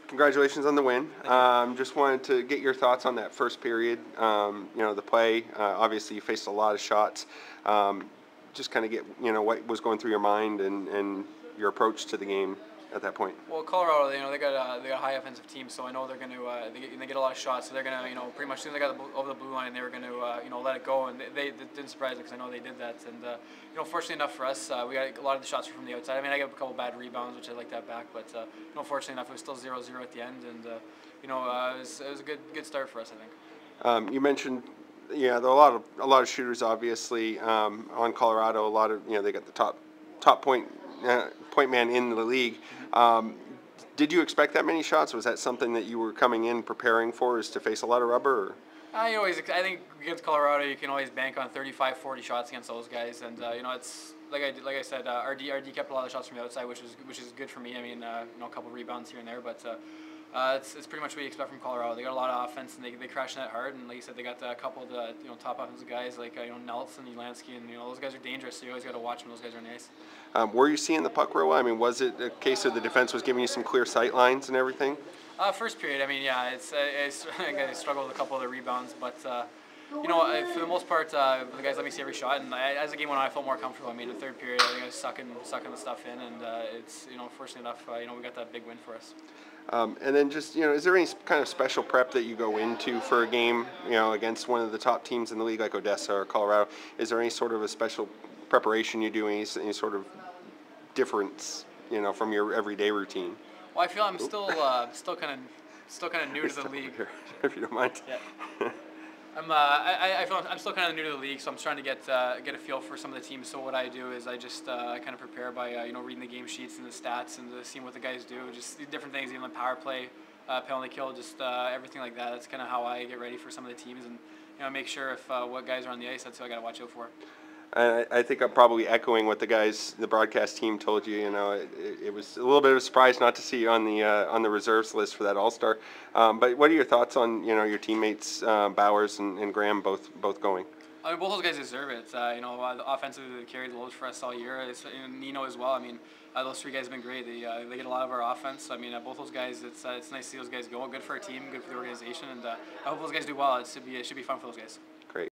Congratulations on the win. Just wanted to get your thoughts on that first period. The play. Obviously, you faced a lot of shots. Just kind of get what was going through your mind and your approach to the game at that point. Well, Colorado, they got a high offensive team, so I know they're going to they get a lot of shots. So they're going to pretty much as soon as they got over the blue line, they were going to let it go, and they didn't surprise me because I know they did that. And fortunately enough for us, we got a lot of the shots were from the outside. I mean, I got a couple bad rebounds, which I like that back, but fortunately enough, it was still 0-0 at the end, and it was a good start for us, I think. You mentioned. Yeah, there are a lot of shooters, obviously, on Colorado. A lot of they got the top point man in the league. Did you expect that many shots? Was that something that you were coming in preparing for, is to face a lot of rubber? Or? I think against Colorado, you can always bank on 35, 40 shots against those guys, and it's like I said, RD kept a lot of shots from the outside, which is good for me. I mean, a couple rebounds here and there, but. It's pretty much what you expect from Colorado. They got a lot of offense, and they crash net hard. And like you said, they got a couple of the top offensive guys like Nelson, Ulansky, and those guys are dangerous. So you always got to watch when those guys are on the ice. Were you seeing the puck real well? I mean, was it a case of the defense was giving you some clear sight lines and everything? First period, I mean, yeah, I struggled with a couple of the rebounds, but. For the most part, the guys let me see every shot, and as the game went on, I felt more comfortable. I mean, the third period, I think I was sucking the stuff in, and fortunately enough, we got that big win for us. And then just, is there any kind of special prep that you go into for a game, against one of the top teams in the league like Odessa or Colorado? Is there any sort of a special preparation you do, any sort of difference, from your everyday routine? Well, I feel I'm still kind of new to the league. If you don't mind. Yeah. I feel I'm still kind of new to the league, so I'm trying to get a feel for some of the teams. So what I do is I just kind of prepare by reading the game sheets and the stats and seeing what the guys do, just different things, even the power play, penalty kill, just everything like that. That's kind of how I get ready for some of the teams and make sure if what guys are on the ice. That's who I got to watch out for. I think I'm probably echoing what the broadcast team told you. It was a little bit of a surprise not to see you on the reserves list for that All-Star. But what are your thoughts on your teammates Bowers and Graham both going? I mean, both those guys deserve it. The offensively they carried the load for us all year. And Nino as well. I mean, those three guys have been great. They get a lot of our offense. I mean, both those guys. It's nice to see those guys go. Good for our team. Good for the organization. And I hope those guys do well. It should be fun for those guys.